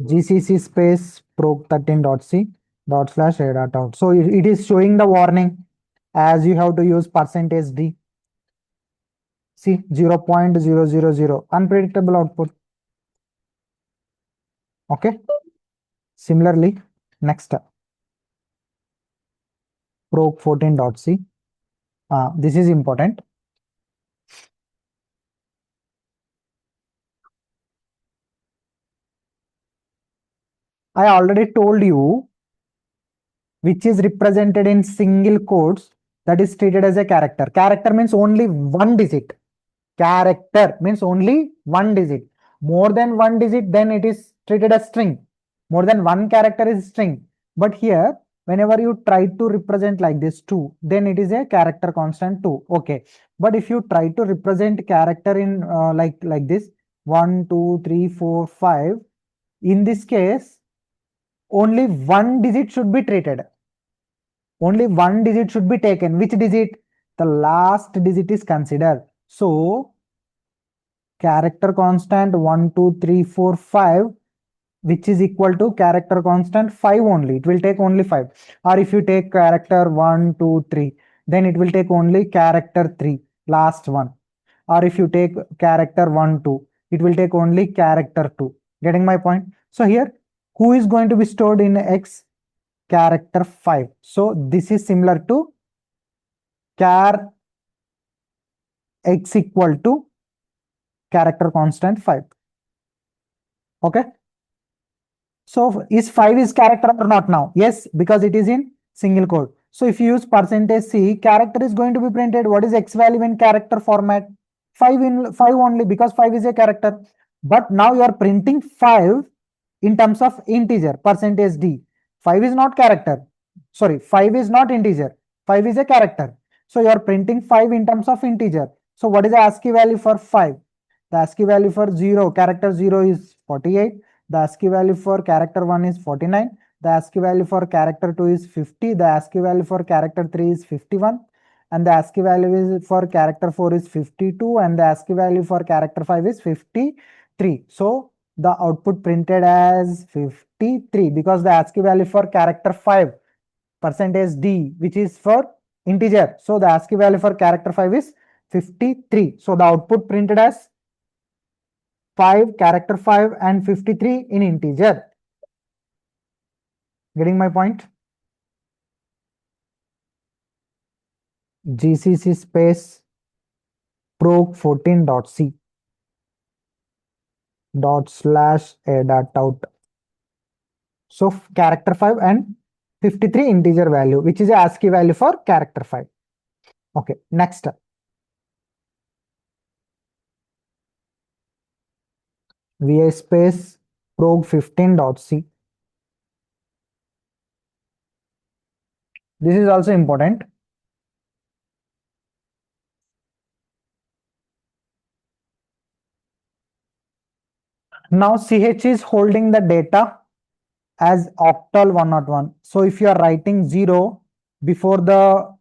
GCC space probe 13.c /a dot out. So it is showing the warning as you have to use percentage d. See, 0.000 unpredictable output. Okay. Similarly, next probe 14.c. This is important. I already told you which is represented in single quotes, that is treated as a character. Character means only one digit. Character means only one digit. More than one digit, then it is treated as string. More than one character is string. But here, whenever you try to represent like this 2, then it is a character constant 2. Okay. But if you try to represent character in like this 1, 2, 3, 4, 5, in this case, only one digit should be treated. Only one digit should be taken. Which digit? The last digit is considered. So character constant 1, 2, 3, 4, 5, which is equal to character constant 5 only. It will take only 5. Or if you take character 1, 2, 3, then it will take only character 3, last one. Or if you take character 1, 2, it will take only character 2. Getting my point? So here, who is going to be stored in X? Character 5. So this is similar to char X equal to character constant 5. Okay. So is 5 is character or not now? Yes, because it is in single quote. So if you use percentage C, character is going to be printed. What is X value in character format? 5 in 5 only, because 5 is a character. But now you are printing 5 in terms of integer, percentage D. 5 is not character. sorry, 5 is not integer, 5 is a character. So you are printing 5 in terms of integer. So what is the ASCII value for 5? The ASCII value for 0, character 0 is 48. The ASCII value for character 1 is 49. The ASCII value for character 2 is 50. The ASCII value for character 3 is 51. And the ASCII value for character 4 is 52. And the ASCII value for character 5 is 53. So the output printed as 53 because the ASCII value for character 5 percentage D, which is for integer. So the ASCII value for character 5 is 53. So the output printed as 5, character 5 and 53 in integer. Getting my point? GCC space proc14.c /a dot out. So character 5 and 53 integer value, which is a ASCII value for character 5. Okay, next. VA space proc15.c. This is also important. Now CH is holding the data as octal 101. So if you are writing 0 before the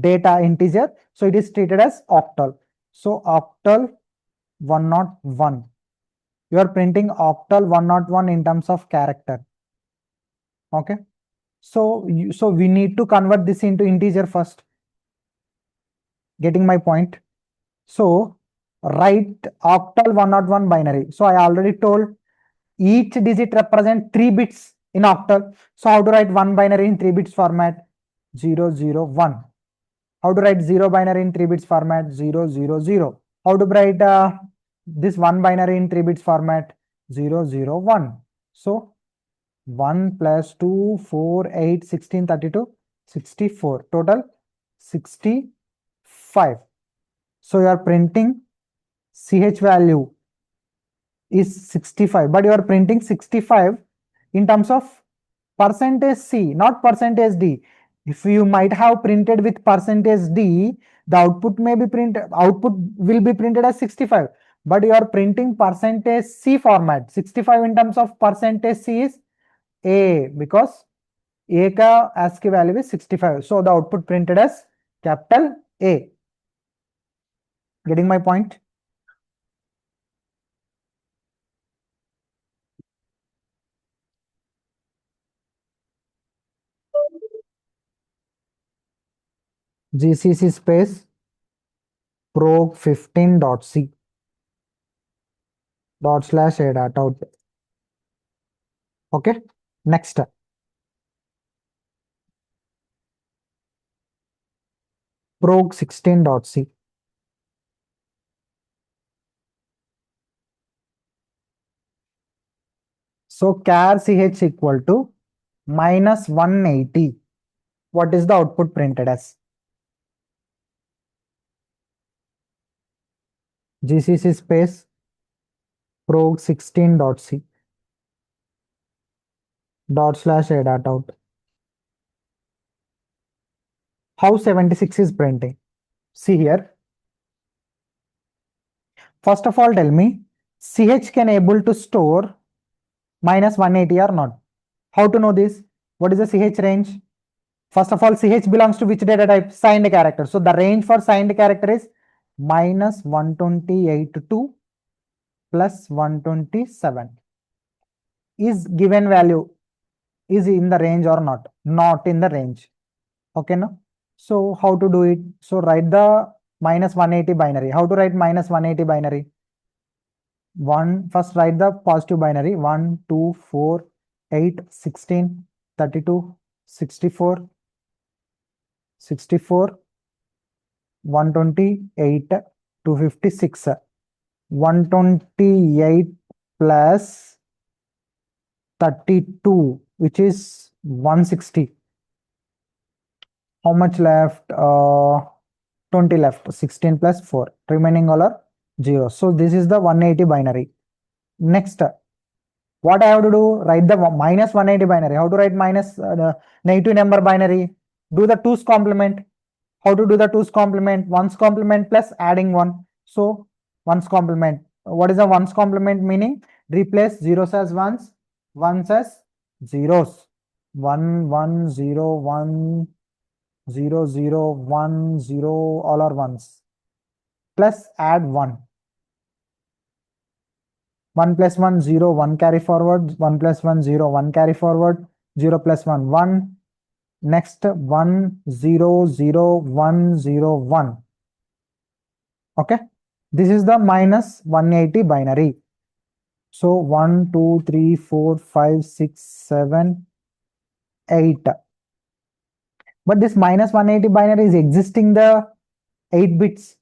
data integer, so it is treated as octal. So octal 101. You are printing octal 101 in terms of character. Okay. So we need to convert this into integer first. Getting my point? So write octal 101 binary. So I already told each digit represent 3 bits in octal. So how to write one binary in 3 bits format? 001. How to write 0 binary in 3 bits format? 000. How to write this one binary in 3 bits format? 001. So 1 plus 2, 4, 8, 16, 32, 64. Total 65. So you are printing CH value is 65, but you are printing 65 in terms of percentage C, not percentage D. If you might have printed with percentage D, the output will be printed as 65, but you are printing percentage C format. 65 in terms of percentage C is A because A ka ASCII value is 65. So the output printed as capital A. Getting my point? GCC space proc15.c /a dot out. Okay, next. proc16.c. So char ch equal to minus 180. What is the output printed as? GCC space proc16.c /a dot out. How 76 is printing? See here. First of all, tell me ch can able to store minus 180 or not. How to know this? What is the ch range? First of all, ch belongs to which data type? Signed character. So the range for signed character is minus 128 to plus 127. Is given value is in the range or not? Not in the range. Okay, no? So how to do it? So write the minus 180 binary. How to write minus 180 binary? First write the positive binary. 1, 2, 4, 8, 16, 32, 64, 64, 128, 256. 128 plus 32, which is 160. How much left? 20 left. 16 plus 4. Remaining all are 0. So this is the 180 binary. Next, What I have to do? Write the minus 180 binary. How to write minus negative number binary? Do the 2's complement. How to do the 2's complement? 1's complement plus adding 1. So 1's complement. What is the 1's complement meaning? Replace zeros as ones as zeros. 1, 1, 0, 1, 0, 0, 1, 0, all are ones. Plus add 1. 1 plus 1, 0, 1 carry forward, 1 plus 1, 0, 1 carry forward, 0 plus 1, 1. Next 1, 0, 0, 1, 0, 1. Okay. This is the minus 180 binary. So 1, 2, 3, 4, 5, 6, 7, 8. But this minus 180 binary is existing the 8 bits.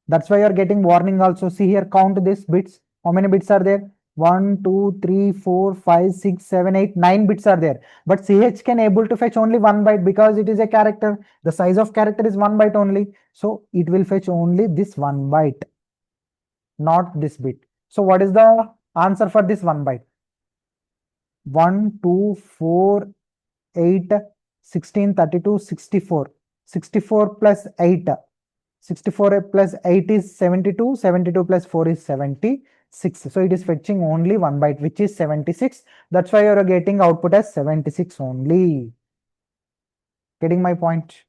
That's why you're getting warning also. See here, count these bits. How many bits are there? 1, 2, 3, 4, 5, 6, 7, 8, 9 bits are there. But CH can able to fetch only 1 byte because it is a character. The size of character is 1 byte only. So it will fetch only this 1 byte, not this bit. So what is the answer for this 1 byte? 1, 2, 4, 8, 16, 32, 64. 64 plus 8. 64 plus 8 is 72. 72 plus 4 is 76. So it is fetching only 1 byte, which is 76. That's why you are getting output as 76 only. Getting my point?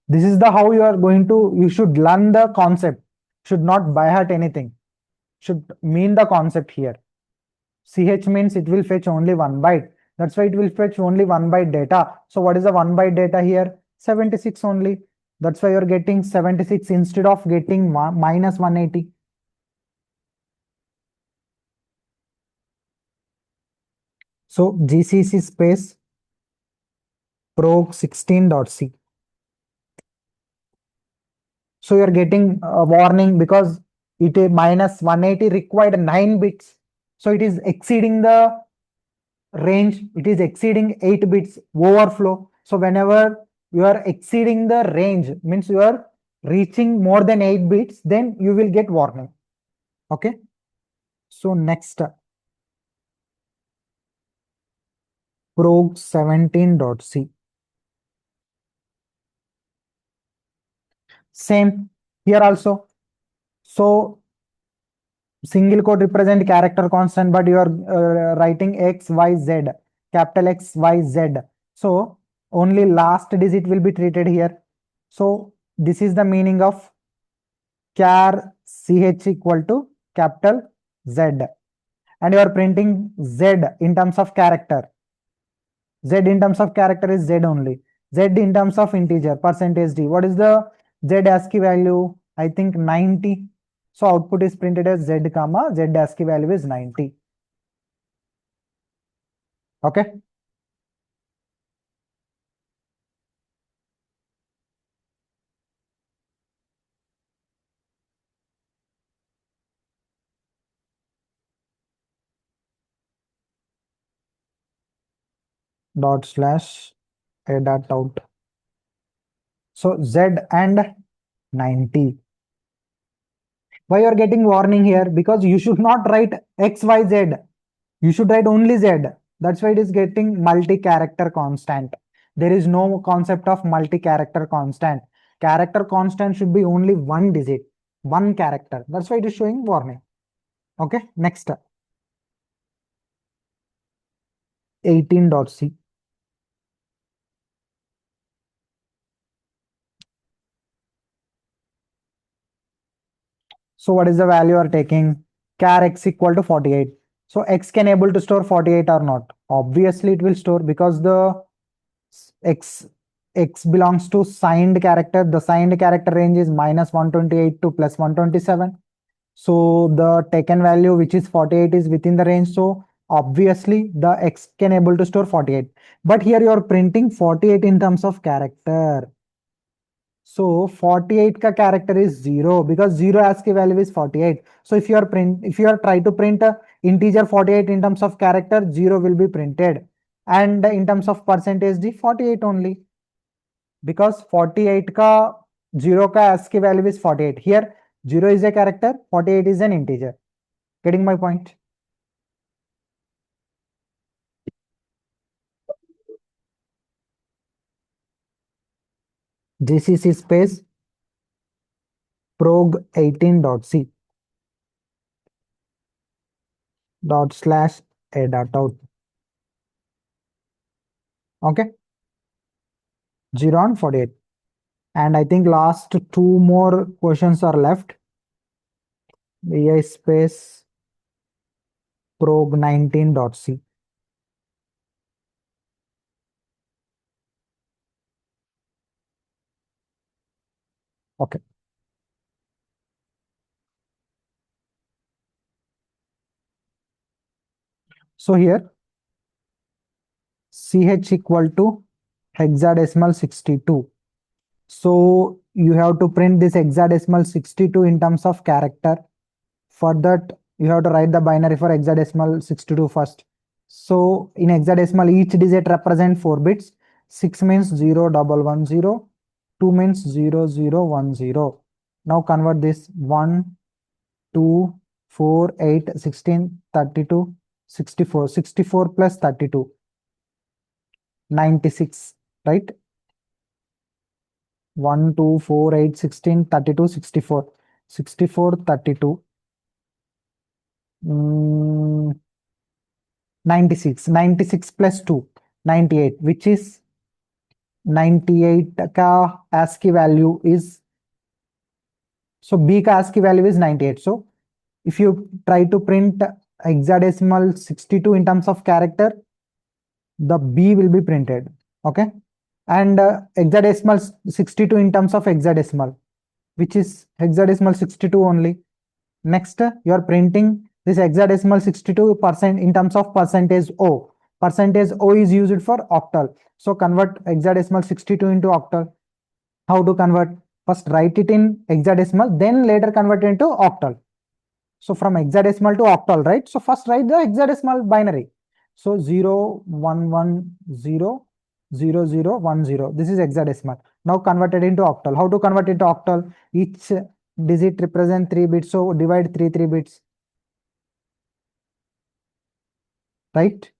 This is the how you are going to, you should learn the concept. Should not by heart anything. Should mean the concept here. CH means it will fetch only 1 byte. That's why it will fetch only 1 byte data. So what is the 1 byte data here? 76 only. That's why you're getting 76 instead of getting minus 180. So GCC space prog16.c. So you're getting a warning because it is minus 180 required 9 bits. So it is exceeding the range. It is exceeding 8 bits overflow. So whenever you are exceeding the range, means you are reaching more than 8 bits, then you will get warning. Okay. So next, prog17.c. Same here also. So single quote represent character constant, but you are writing x, y, z, capital X, Y, Z. So only last digit will be treated here. So this is the meaning of char ch equal to capital Z. And you are printing Z in terms of character. Z in terms of character is Z only. Z in terms of integer, percentage D. What is the Z ASCII value? I think 90. So output is printed as Z comma, Z ASCII value is 90. Okay. Dot slash a dot out. So Z and 90. Why you are getting warning here? Because you should not write X, Y, Z. You should write only Z. That's why it is getting multi-character constant. There is no concept of multi-character constant. Character constant should be only one digit, one character. That's why it is showing warning. Okay, next. 18.c. So what is the value you are taking? Char x equal to 48. So x can able to store 48 or not? Obviously it will store because the x belongs to signed character. The signed character range is minus 128 to plus 127. So the taken value, which is 48, is within the range. So obviously the x can able to store 48. But here you are printing 48 in terms of character. So 48 ka character is 0 because 0 ASCII value is 48. So if you are try to print a integer 48 in terms of character, 0 will be printed. And in terms of percentage D, 48 only. Because 48 ka 0 ka ASCII value is 48. Here 0 is a character, 48 is an integer. Getting my point? GCC space prog18.c /a.out. Okay, 0 on 48. And I think last two more questions are left. Vi space prog19.c. Okay. So here ch equal to hexadecimal 62. So you have to print this hexadecimal 62 in terms of character. For that, you have to write the binary for hexadecimal 62 first. So in hexadecimal, each digit represents 4 bits. 6 means 0 1 1 0. 2 means 0 0 1 0. Now convert this 1, 2, 4, 8, 16, 32, 64. 64 plus 32, 96, right? 1, 2, 4, 8, 16, 32, 64. 64, 32. 96. 96 plus 2, 98, which is 98 ka ASCII value is, so B ka ASCII value is 98. So if you try to print hexadecimal 62 in terms of character, the B will be printed. Okay. And hexadecimal 62 in terms of hexadecimal, which is hexadecimal 62 only. Next, you are printing this hexadecimal 62% in terms of percentage O. Percentage O is used for octal. So convert hexadecimal 62 into octal. How to convert? First write it in hexadecimal, then later convert it into octal. So from hexadecimal to octal, right? So first write the hexadecimal binary. So 0 1 1 0 0 0 1 0. This is hexadecimal. Now convert it into octal. How to convert it into octal? Each digit represent 3 bits. So divide 3 bits. Right?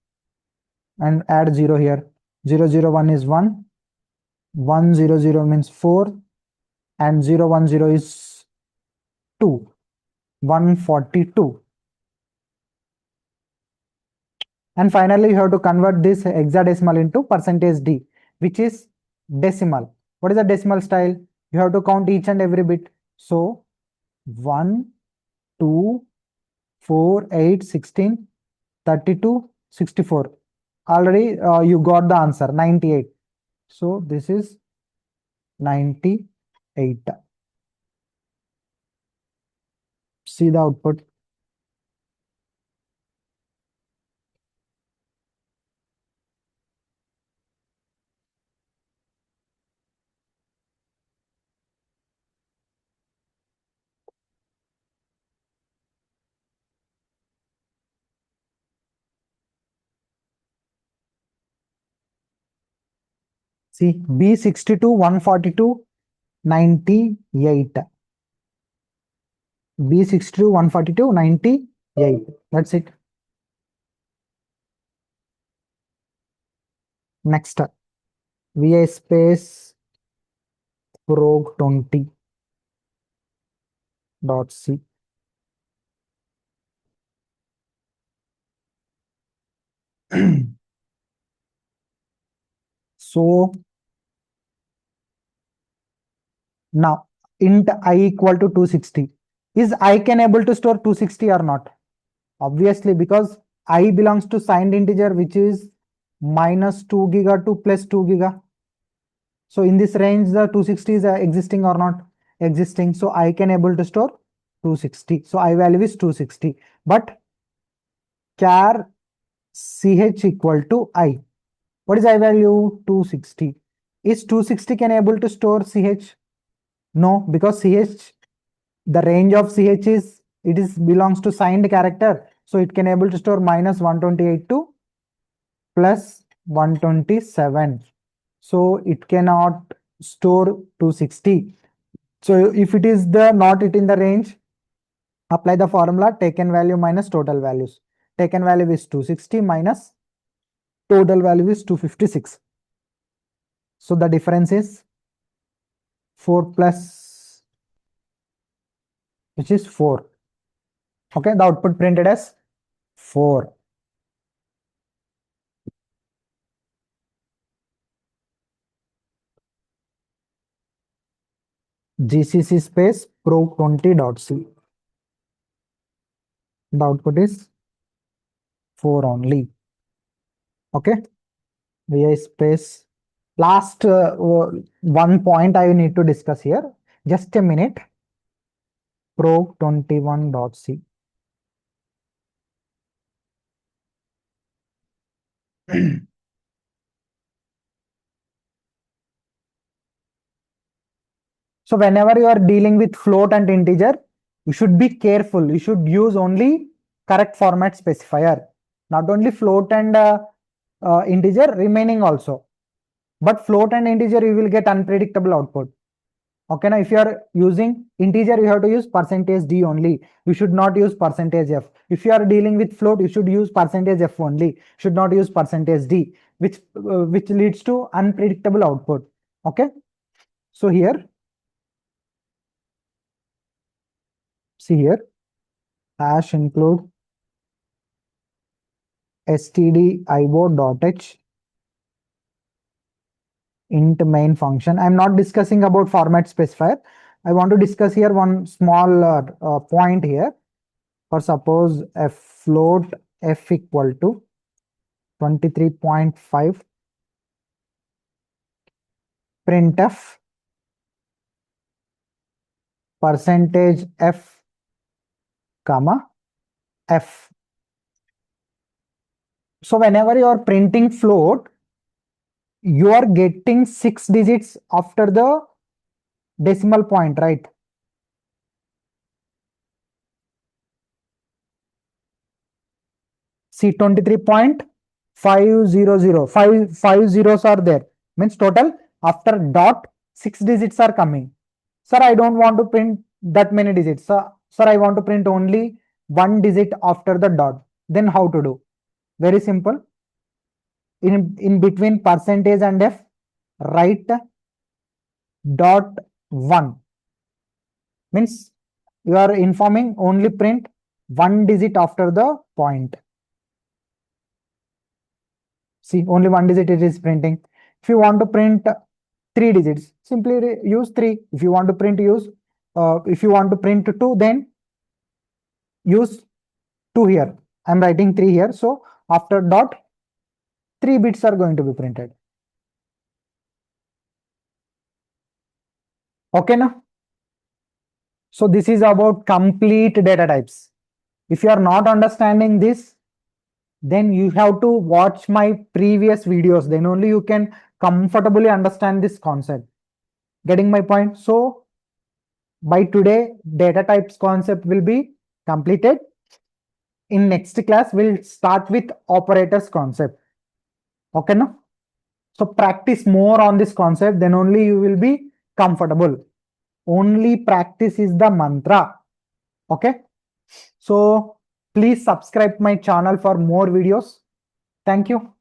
And add 0 here. 0 0 1 is 1. 1 0 0 means 4. And 0 1 0 is 2. 142. And finally, you have to convert this hexadecimal into percentage D, which is decimal. What is the decimal style? You have to count each and every bit. So 1, 2, 4, 8, 16, 32, 64. Already you got the answer, 98. So this is 98. See the output. See, B62, 142, 98. B62, 142, 98. That's it. Next, VI space prog20.c. So now int I equal to 260. Is I can able to store 260 or not? Obviously, because I belongs to signed integer, which is minus 2 giga to plus 2 giga. So in this range, the 260 is existing or not? Existing. So I can able to store 260. So I value is 260. But char ch equal to I. What is I value? 260. Is 260 can able to store ch? No, because ch, the range of ch is, it is belongs to signed character. So it can able to store minus 128 to plus 127. So it cannot store 260. So if it is the not it in the range, apply the formula taken value minus total values. Taken value is 260 minus total value is 256. So the difference is 4 plus, which is 4. Okay, the output printed as 4. GCC space pro20.c. The output is 4 only. Okay, vi space. Last one point I need to discuss here. Just a minute. Pro21.c. So whenever you are dealing with float and integer, you should be careful. You should use only correct format specifier. Not only float and integer, remaining also. But float and integer, you will get unpredictable output. Okay, now if you are using integer, you have to use percentage d only. You should not use percentage f. If you are dealing with float, you should use percentage f only. Should not use percentage d, which leads to unpredictable output. Okay, so here, see here, hash include stdio.h int main function. I'm not discussing about format specifier. I want to discuss here one small point here. For suppose a float f equal to 23.5 printf percentage f comma f. So whenever you are printing float, you are getting 6 digits after the decimal point, right? See 23.500. Five zeros are there. Means total after dot 6 digits are coming. Sir, I don't want to print that many digits. Sir, I want to print only one digit after the dot. Then how to do? Very simple. In between percentage and f, write dot 1. Means you are informing only print one digit after the point. See, only one digit it is printing. If you want to print 3 digits, simply use 3. If you want to print if you want to print 2, then use 2 here. I'm writing 3 here. So after dot, 3 bits are going to be printed. Okay, now? So this is about complete data types. If you are not understanding this, then you have to watch my previous videos. Then only you can comfortably understand this concept. Getting my point? So by today, data types concept will be completed. In next class, we'll start with operators concept. Okay, no? So practice more on this concept, then only you will be comfortable. Only practice is the mantra. Okay. So please subscribe my channel for more videos. Thank you.